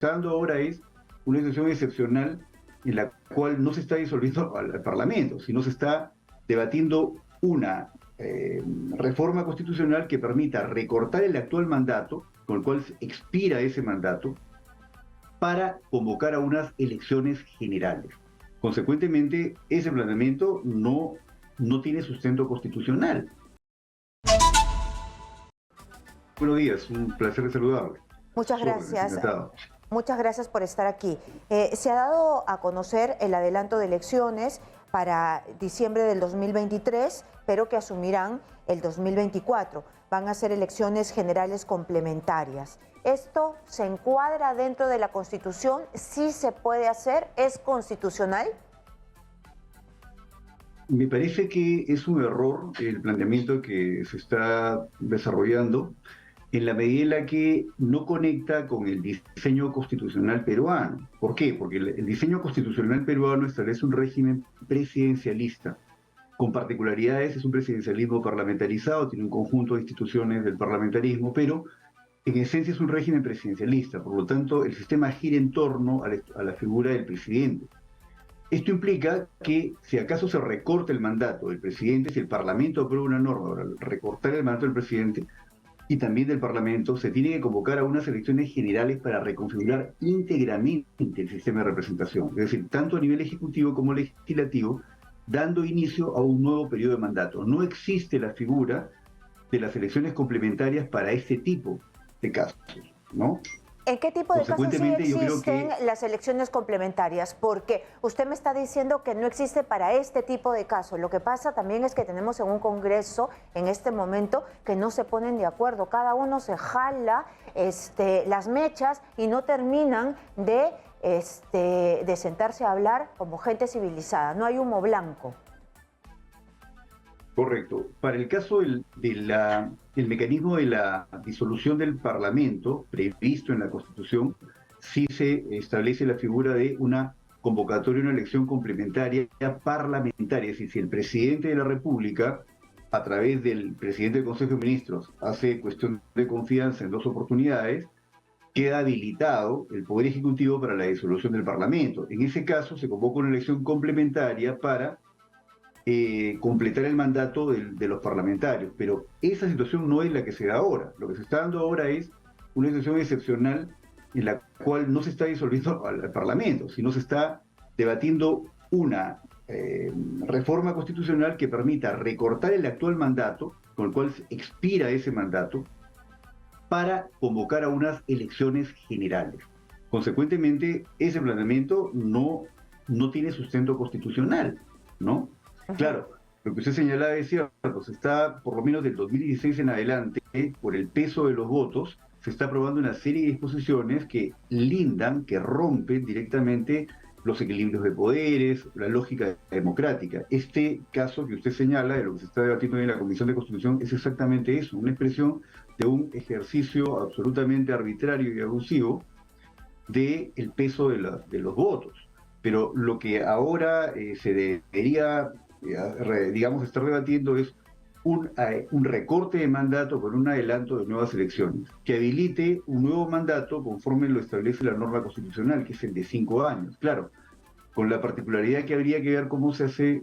está dando ahora es una situación excepcional en la cual no se está disolviendo al Parlamento, sino se está debatiendo una reforma constitucional que permita recortar el actual mandato, con el cual expira ese mandato, para convocar a unas elecciones generales. Consecuentemente, ese planteamiento no tiene sustento constitucional. Buenos días, un placer de saludarle. Muchas gracias. Muchas gracias por estar aquí. Se ha dado a conocer el adelanto de elecciones para diciembre del 2023, pero que asumirán el 2024. Van a ser elecciones generales complementarias. ¿Esto se encuadra dentro de la Constitución? ¿Sí se puede hacer? ¿Es constitucional? Me parece que es un error el planteamiento que se está desarrollando en la medida en la que no conecta con el diseño constitucional peruano. ¿Por qué? Porque el diseño constitucional peruano establece un régimen presidencialista. Con particularidades, es un presidencialismo parlamentarizado, tiene un conjunto de instituciones del parlamentarismo, pero en esencia es un régimen presidencialista. Por lo tanto, el sistema gira en torno a la figura del presidente. Esto implica que si acaso se recorta el mandato del presidente, si el Parlamento aprueba una norma para recortar el mandato del presidente y también del Parlamento, se tiene que convocar a unas elecciones generales para reconfigurar íntegramente el sistema de representación, es decir, tanto a nivel ejecutivo como legislativo, dando inicio a un nuevo periodo de mandato. No existe la figura de las elecciones complementarias para este tipo de casos, ¿no? ¿En qué tipo de casos sí existen las elecciones complementarias? Porque usted me está diciendo que no existe para este tipo de casos. Lo que pasa también es que tenemos en un Congreso en este momento que no se ponen de acuerdo. Cada uno se jala las mechas y no terminan de sentarse a hablar como gente civilizada. No hay humo blanco. Correcto. Para el caso del mecanismo de la disolución del Parlamento, previsto en la Constitución, sí se establece la figura de una convocatoria, una elección complementaria parlamentaria. Es decir, si el presidente de la República, a través del presidente del Consejo de Ministros, hace cuestión de confianza en 2 oportunidades, queda habilitado el Poder Ejecutivo para la disolución del Parlamento. En ese caso, se convoca una elección complementaria para completar el mandato de los parlamentarios, pero esa situación no es la que se da ahora. Lo que se está dando ahora es una situación excepcional en la cual no se está disolviendo al Parlamento, sino se está debatiendo una reforma constitucional que permita recortar el actual mandato, con el cual expira ese mandato, para convocar a unas elecciones generales. Consecuentemente, ese planteamiento no tiene sustento constitucional, ¿no? Claro, lo que usted señalaba es cierto, se está, por lo menos del 2016 en adelante, por el peso de los votos, se está aprobando una serie de disposiciones que lindan, que rompen directamente los equilibrios de poderes, la lógica democrática. Este caso que usted señala, de lo que se está debatiendo en la Comisión de Constitución, es exactamente eso, una expresión de un ejercicio absolutamente arbitrario y abusivo del peso de los votos. Pero lo que ahora se debería digamos, estar debatiendo es un recorte de mandato con un adelanto de nuevas elecciones, que habilite un nuevo mandato conforme lo establece la norma constitucional, que es el de 5 años. Claro, con la particularidad que habría que ver cómo se hace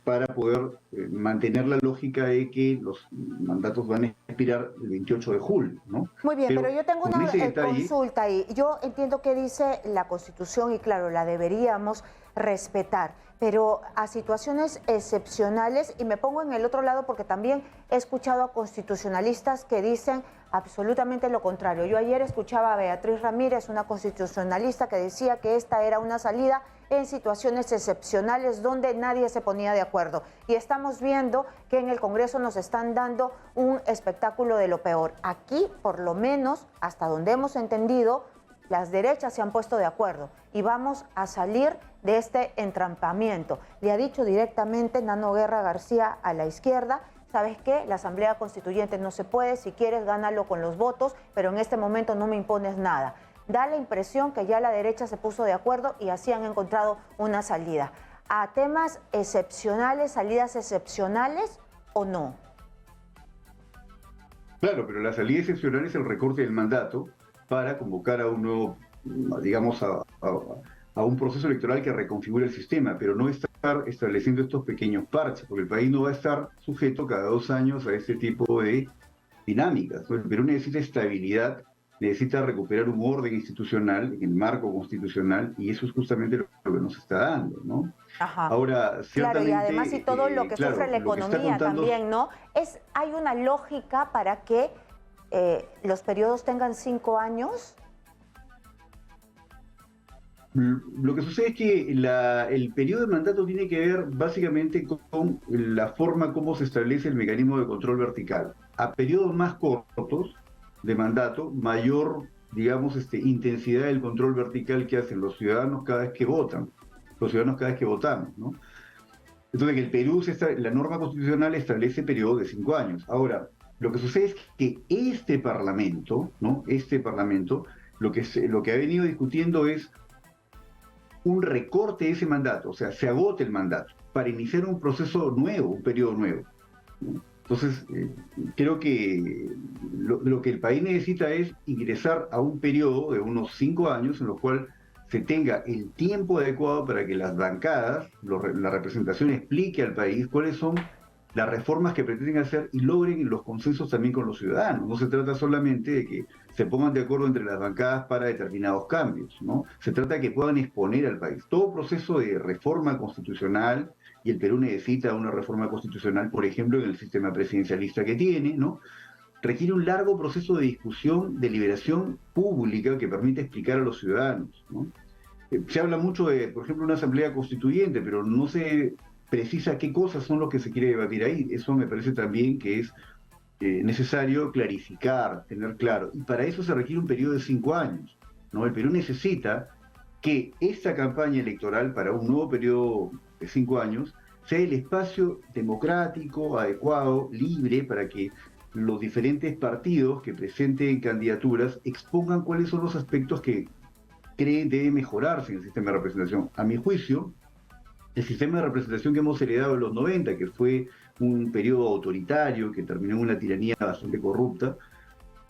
para poder mantener la lógica de que los mandatos van a expirar el 28 de julio, ¿no? Muy bien, pero yo tengo una consulta ahí. Yo entiendo que dice la Constitución y claro, la deberíamos respetar, pero a situaciones excepcionales, y me pongo en el otro lado porque también he escuchado a constitucionalistas que dicen absolutamente lo contrario. Yo ayer escuchaba a Beatriz Ramírez, una constitucionalista, que decía que esta era una salida en situaciones excepcionales donde nadie se ponía de acuerdo. Y estamos viendo que en el Congreso nos están dando un espectáculo de lo peor. Aquí, por lo menos, hasta donde hemos entendido, las derechas se han puesto de acuerdo y vamos a salir de este entrampamiento. Le ha dicho directamente Nano Guerra García a la izquierda: ¿sabes qué? La Asamblea Constituyente no se puede, si quieres gánalo con los votos, pero en este momento no me impones nada. Da la impresión que ya la derecha se puso de acuerdo y así han encontrado una salida. ¿A temas excepcionales, salidas excepcionales o no? Claro, pero la salida excepcional es el recorte del mandato para convocar a un nuevo digamos, a un proceso electoral que reconfigure el sistema, pero no estar estableciendo estos pequeños parches, porque el país no va a estar sujeto cada 2 años a este tipo de dinámicas, ¿no? El Perú necesita estabilidad, necesita recuperar un orden institucional, en el marco constitucional, y eso es justamente lo que nos está dando, ¿no? Ajá. Ahora, Claro, y además y ciertamente, todo lo que claro, sufre la lo que está economía contando también, ¿no? Hay una lógica para que los periodos tengan 5 años. lo que sucede es que el periodo de mandato tiene que ver básicamente con la forma como se establece el mecanismo de control vertical. A periodos más cortos de mandato, mayor, digamos, intensidad del control vertical que hacen los ciudadanos cada vez que votan, los ciudadanos cada vez que votamos, ¿no? Entonces, en el Perú, la norma constitucional establece periodo de 5 años. Ahora, lo que sucede es que este Parlamento, ¿no? Este Parlamento, lo que ha venido discutiendo es un recorte de ese mandato, o sea, se agote el mandato para iniciar un proceso nuevo, un periodo nuevo, ¿no? Entonces, creo que lo que el país necesita es ingresar a un periodo de unos 5 años en lo cual se tenga el tiempo adecuado para que las bancadas, la representación explique al país cuáles son las reformas que pretenden hacer y logren los consensos también con los ciudadanos. No se trata solamente de que se pongan de acuerdo entre las bancadas para determinados cambios, ¿no? Se trata de que puedan exponer al país. Todo proceso de reforma constitucional, y el Perú necesita una reforma constitucional, por ejemplo, en el sistema presidencialista que tiene, ¿no? Requiere un largo proceso de discusión, deliberación pública que permite explicar a los ciudadanos, ¿no? Se habla mucho de, por ejemplo, una asamblea constituyente, pero no se precisa qué cosas son lo que se quiere debatir ahí. Eso me parece también que es necesario clarificar, tener claro. Y para eso se requiere un periodo de 5 años, ¿no? El Perú necesita que esta campaña electoral para un nuevo periodo de 5 años sea el espacio democrático, adecuado, libre, para que los diferentes partidos que presenten candidaturas expongan cuáles son los aspectos que creen debe mejorarse en el sistema de representación. A mi juicio, el sistema de representación que hemos heredado en los 90, que fue un periodo autoritario que terminó en una tiranía bastante corrupta,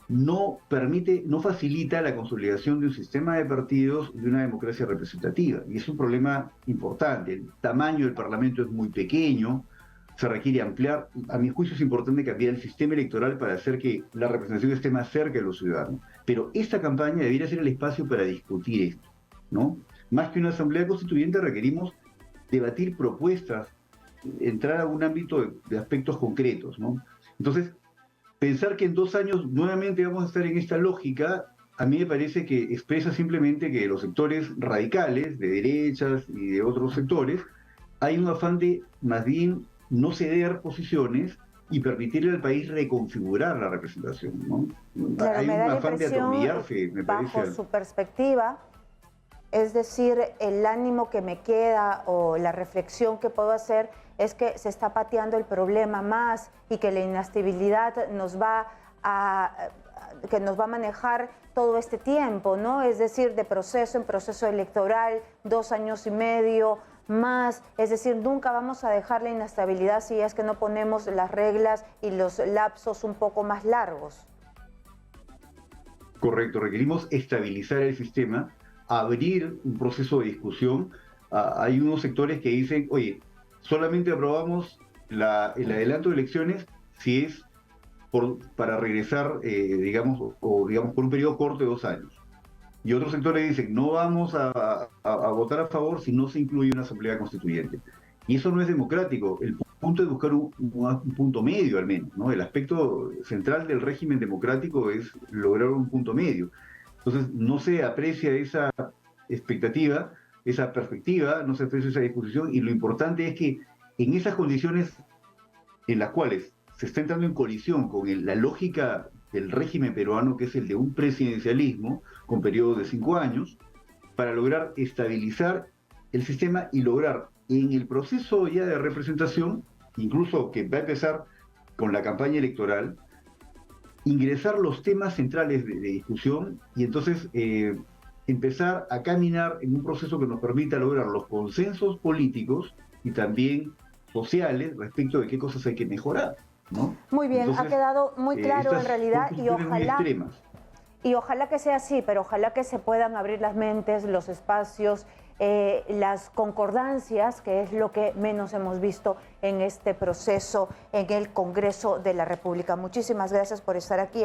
no permite, no facilita la consolidación de un sistema de partidos y de una democracia representativa. Y es un problema importante. El tamaño del Parlamento es muy pequeño, se requiere ampliar. A mi juicio es importante cambiar el sistema electoral para hacer que la representación esté más cerca de los ciudadanos. Pero esta campaña debería ser el espacio para discutir esto, ¿no? Más que una asamblea constituyente requerimos debatir propuestas, entrar a un ámbito de aspectos concretos, ¿no? Entonces, pensar que en 2 años nuevamente vamos a estar en esta lógica, a mí me parece que expresa simplemente que los sectores radicales, de derechas y de otros sectores, hay un afán de más bien no ceder posiciones y permitirle al país reconfigurar la representación, ¿no? Claro, Hay me un da la afán de impresión, atornillarse, me bajo parece. su perspectiva, es decir, el ánimo que me queda o la reflexión que puedo hacer es que se está pateando el problema más y que la inestabilidad que nos va a manejar todo este tiempo, ¿no? Es decir, de proceso en proceso electoral, 2 años y medio más, es decir, nunca vamos a dejar la inestabilidad si es que no ponemos las reglas y los lapsos un poco más largos. Correcto, requerimos estabilizar el sistema, abrir un proceso de discusión. Hay unos sectores que dicen, oye, solamente aprobamos el adelanto de elecciones si es para regresar, digamos, digamos, por un periodo corto de 2 años. Y otros sectores dicen, no vamos a votar a favor si no se incluye una asamblea constituyente. Y eso no es democrático. El punto es buscar un punto medio al menos, ¿no? El aspecto central del régimen democrático es lograr un punto medio. Entonces, no se aprecia esa expectativa, esa perspectiva, no se aprecia esa disposición, y lo importante es que en esas condiciones en las cuales se está entrando en colisión con la lógica del régimen peruano, que es el de un presidencialismo con periodos de 5 años, para lograr estabilizar el sistema y lograr en el proceso ya de representación, incluso que va a empezar con la campaña electoral, ingresar los temas centrales de discusión y entonces empezar a caminar en un proceso que nos permita lograr los consensos políticos y también sociales respecto de qué cosas hay que mejorar, ¿no? Muy bien, entonces, ha quedado muy claro en realidad y ojalá Y ojalá que sea así, pero ojalá que se puedan abrir las mentes, los espacios, las concordancias, que es lo que menos hemos visto en este proceso en el Congreso de la República. Muchísimas gracias por estar aquí.